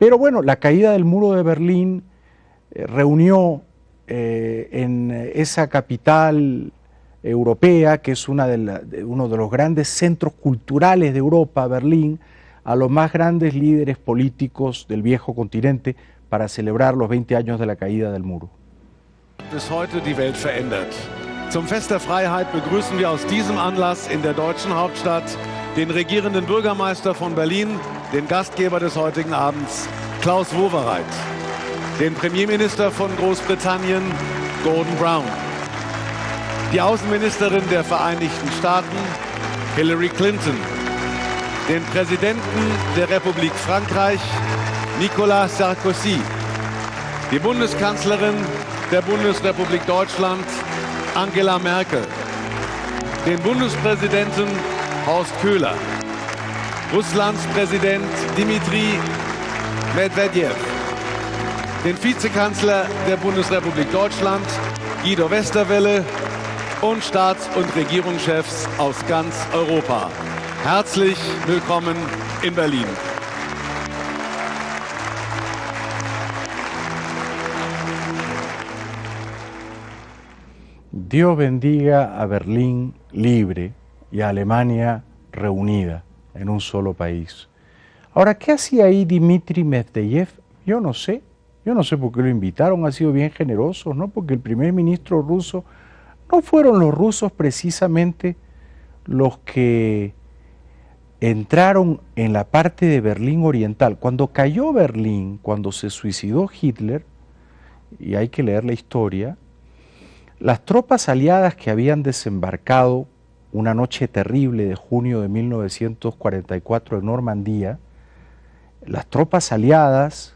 Pero bueno, la caída del muro de Berlín reunió en esa capital europea, que es uno de los grandes centros culturales de Europa, Berlín, a los más grandes líderes políticos del viejo continente para celebrar los 20 años de la caída del muro. Bis heute die Welt verändert. Zum Fest der Freiheit begrüßen wir aus diesem Anlass in der deutschen Hauptstadt den regierenden Bürgermeister von Berlin, den Gastgeber des heutigen Abends, Klaus Wowereit, den Premierminister von Großbritannien, Gordon Brown, die Außenministerin der Vereinigten Staaten, Hillary Clinton, den Präsidenten der Republik Frankreich, Nicolas Sarkozy, die Bundeskanzlerin der Bundesrepublik Deutschland, Angela Merkel, den Bundespräsidenten Horst Köhler, Russlands Präsident Dmitri Medvedev, den Vizekanzler der Bundesrepublik Deutschland, Guido Westerwelle, und Staats- und Regierungschefs aus ganz Europa. Herzlich willkommen in Berlin. Dios bendiga a Berlín libre y a Alemania reunida en un solo país. Ahora, ¿qué hacía ahí Dmitri Medvedev? Yo no sé por qué lo invitaron, ha sido bien generosos, ¿no? Porque el primer ministro ruso, no fueron los rusos precisamente los que entraron en la parte de Berlín Oriental. Cuando cayó Berlín, cuando se suicidó Hitler, y hay que leer la historia, las tropas aliadas que habían desembarcado una noche terrible de junio de 1944 en Normandía, las tropas aliadas,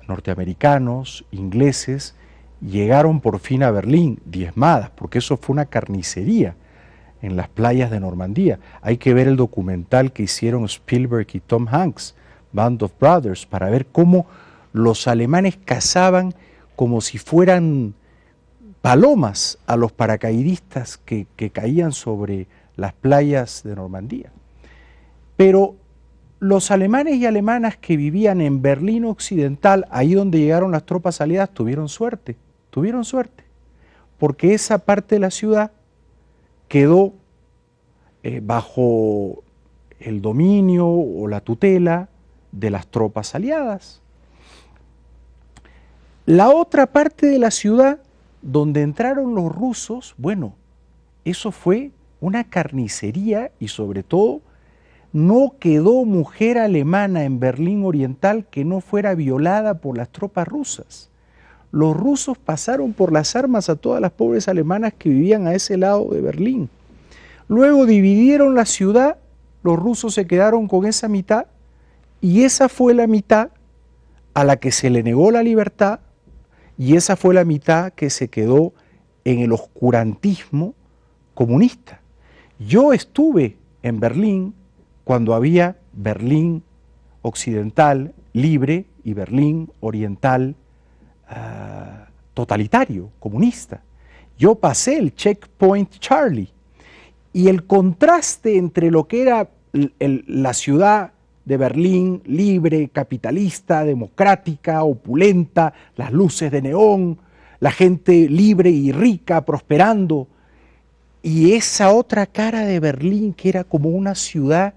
norteamericanos, ingleses, llegaron por fin a Berlín, diezmadas, porque eso fue una carnicería en las playas de Normandía. Hay que ver el documental que hicieron Spielberg y Tom Hanks, Band of Brothers, para ver cómo los alemanes cazaban como si fueran palomas a los paracaidistas que caían sobre las playas de Normandía. Pero los alemanes y alemanas que vivían en Berlín Occidental, ahí donde llegaron las tropas aliadas, tuvieron suerte, porque esa parte de la ciudad quedó bajo el dominio o la tutela de las tropas aliadas. La otra parte de la ciudad donde entraron los rusos, bueno, eso fue una carnicería y sobre todo no quedó mujer alemana en Berlín Oriental que no fuera violada por las tropas rusas. Los rusos pasaron por las armas a todas las pobres alemanas que vivían a ese lado de Berlín. Luego dividieron la ciudad, los rusos se quedaron con esa mitad y esa fue la mitad a la que se le negó la libertad y esa fue la mitad que se quedó en el oscurantismo comunista. Yo estuve en Berlín cuando había Berlín Occidental libre y Berlín Oriental totalitario, comunista. Yo pasé el Checkpoint Charlie y el contraste entre lo que era la ciudad de Berlín libre, capitalista, democrática, opulenta, las luces de neón, la gente libre y rica prosperando, y esa otra cara de Berlín que era como una ciudad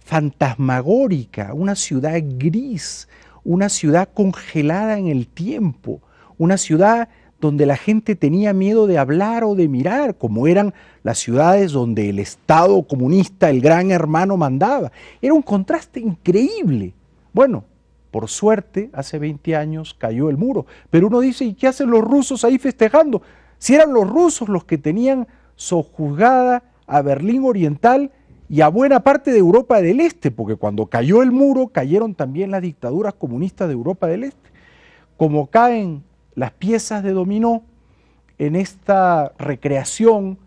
fantasmagórica, una ciudad gris, una ciudad congelada en el tiempo, una ciudad donde la gente tenía miedo de hablar o de mirar, como eran las ciudades donde el Estado comunista, el gran hermano, mandaba. Era un contraste increíble. Bueno, por suerte, hace 20 años cayó el muro, pero uno dice, ¿y qué hacen los rusos ahí festejando? Si eran los rusos los que tenían sojuzgada a Berlín Oriental y a buena parte de Europa del Este, porque cuando cayó el muro, cayeron también las dictaduras comunistas de Europa del Este. Como caen las piezas de dominó en esta recreación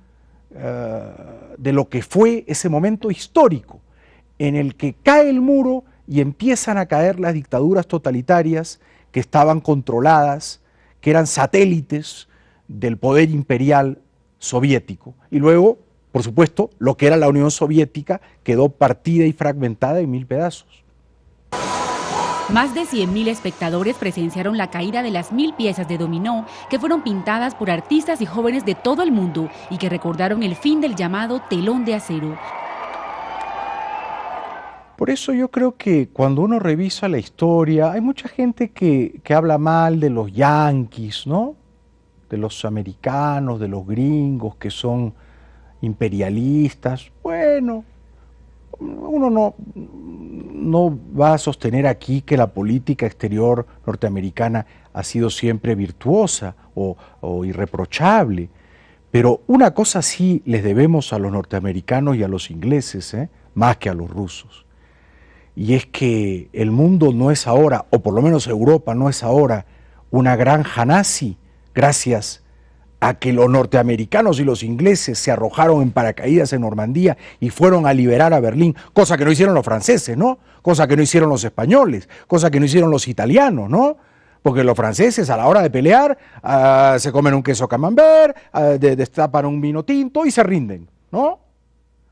de lo que fue ese momento histórico en el que cae el muro y empiezan a caer las dictaduras totalitarias que estaban controladas, que eran satélites del poder imperial soviético. Y luego, por supuesto, lo que era la Unión Soviética quedó partida y fragmentada en 1000 pedazos. Más de 100.000 espectadores presenciaron la caída de las 1.000 piezas de dominó que fueron pintadas por artistas y jóvenes de todo el mundo y que recordaron el fin del llamado telón de acero. Por eso yo creo que cuando uno revisa la historia, hay mucha gente que habla mal de los yanquis, ¿no? De los americanos, de los gringos que son imperialistas. Bueno, uno no va a sostener aquí que la política exterior norteamericana ha sido siempre virtuosa o irreprochable, pero una cosa sí les debemos a los norteamericanos y a los ingleses, más que a los rusos. Y es que el mundo no es ahora, o por lo menos Europa no es ahora, una granja nazi, gracias a que los norteamericanos y los ingleses se arrojaron en paracaídas en Normandía y fueron a liberar a Berlín, cosa que no hicieron los franceses, ¿no? Cosa que no hicieron los españoles, cosa que no hicieron los italianos, ¿no? Porque los franceses a la hora de pelear se comen un queso camembert, destapan un vino tinto y se rinden, ¿no?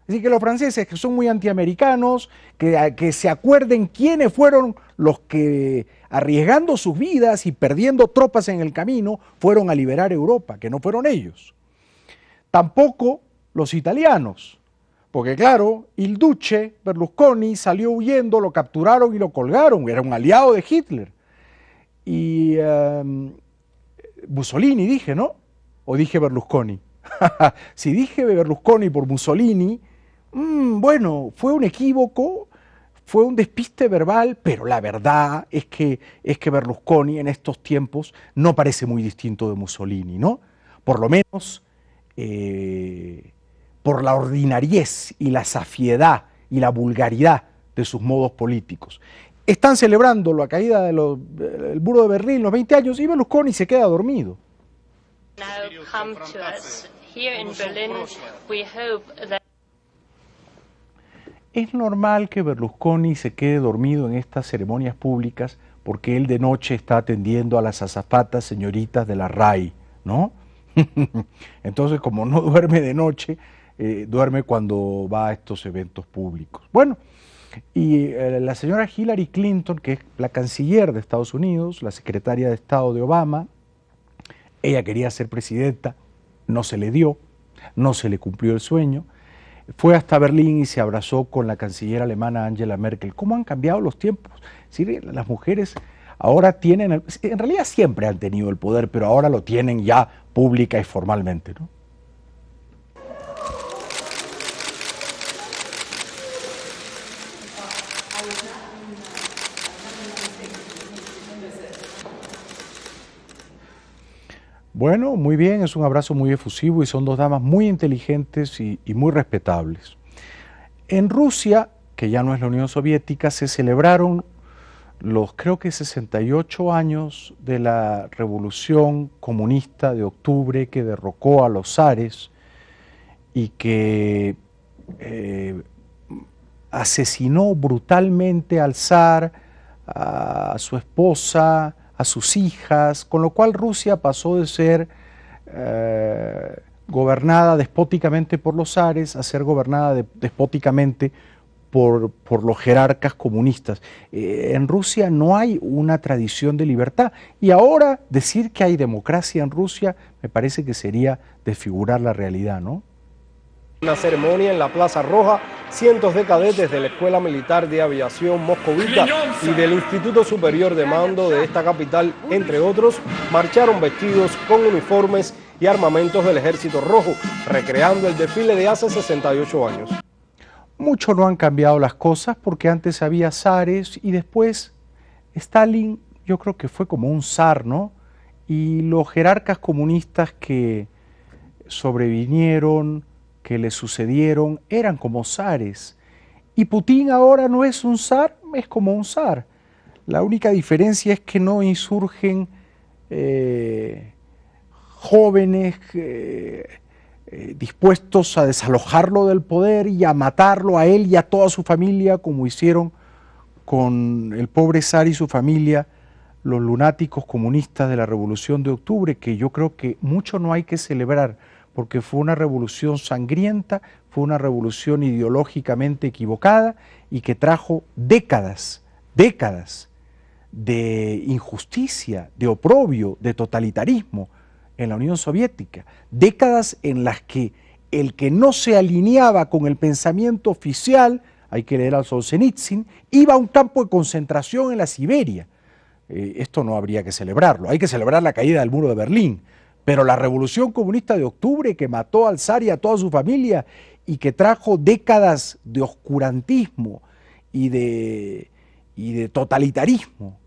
Así que los franceses, que son muy antiamericanos, que se acuerden quiénes fueron los que, arriesgando sus vidas y perdiendo tropas en el camino, fueron a liberar Europa, que no fueron ellos. Tampoco los italianos, porque claro, il Duce, Berlusconi, salió huyendo, lo capturaron y lo colgaron, era un aliado de Hitler. Y Mussolini dije, ¿no? ¿O dije Berlusconi? Si dije Berlusconi por Mussolini, bueno, fue un equívoco, fue un despiste verbal, pero la verdad es que Berlusconi en estos tiempos no parece muy distinto de Mussolini, ¿no? Por lo menos por la ordinariez y la safiedad y la vulgaridad de sus modos políticos. Están celebrando la caída del muro de Berlín, los 20 años, y Berlusconi se queda dormido. Es normal que Berlusconi se quede dormido en estas ceremonias públicas porque él de noche está atendiendo a las azafatas señoritas de la RAI, ¿no? Entonces, como no duerme de noche, duerme cuando va a estos eventos públicos. Bueno, y la señora Hillary Clinton, que es la canciller de Estados Unidos, la secretaria de Estado de Obama, ella quería ser presidenta, no se le dio, no se le cumplió el sueño, fue hasta Berlín y se abrazó con la canciller alemana Angela Merkel. ¿Cómo han cambiado los tiempos? ¿Sí? Las mujeres ahora tienen, en realidad siempre han tenido el poder, pero ahora lo tienen ya pública y formalmente, ¿no? Bueno, muy bien, es un abrazo muy efusivo y son dos damas muy inteligentes y muy respetables. En Rusia, que ya no es la Unión Soviética, se celebraron los creo que 68 años de la Revolución Comunista de Octubre que derrocó a los zares y que asesinó brutalmente al zar, a su esposa, a sus hijas, con lo cual Rusia pasó de ser gobernada despóticamente por los zares a ser gobernada despóticamente por los jerarcas comunistas. En Rusia no hay una tradición de libertad y ahora decir que hay democracia en Rusia me parece que sería desfigurar la realidad, ¿no? Una ceremonia en la Plaza Roja, cientos de cadetes de la Escuela Militar de Aviación Moscovita y del Instituto Superior de Mando de esta capital, entre otros, marcharon vestidos con uniformes y armamentos del Ejército Rojo, recreando el desfile de hace 68 años. Mucho no han cambiado las cosas porque antes había zares y después Stalin yo creo que fue como un zar, ¿no? Y los jerarcas comunistas que sobrevinieron, que le sucedieron, eran como zares. Y Putin ahora no es un zar, es como un zar. La única diferencia es que no insurgen jóvenes dispuestos a desalojarlo del poder y a matarlo a él y a toda su familia, como hicieron con el pobre zar y su familia, los lunáticos comunistas de la Revolución de Octubre, que yo creo que mucho no hay que celebrar, porque fue una revolución sangrienta, fue una revolución ideológicamente equivocada y que trajo décadas de injusticia, de oprobio, de totalitarismo en la Unión Soviética. Décadas en las que el que no se alineaba con el pensamiento oficial, hay que leer a Solzhenitsyn, iba a un campo de concentración en la Siberia. Esto no habría que celebrarlo, hay que celebrar la caída del muro de Berlín, pero la revolución comunista de octubre que mató al zar y a toda su familia y que trajo décadas de oscurantismo y de totalitarismo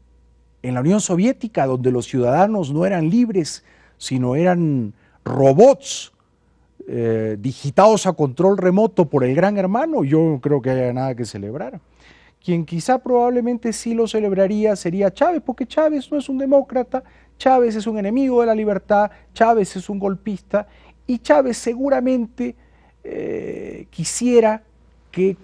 en la Unión Soviética, donde los ciudadanos no eran libres, sino eran robots digitados a control remoto por el gran hermano, yo no creo que haya nada que celebrar. Quien quizá probablemente sí lo celebraría sería Chávez, porque Chávez no es un demócrata, Chávez es un enemigo de la libertad, Chávez es un golpista, y Chávez seguramente quisiera que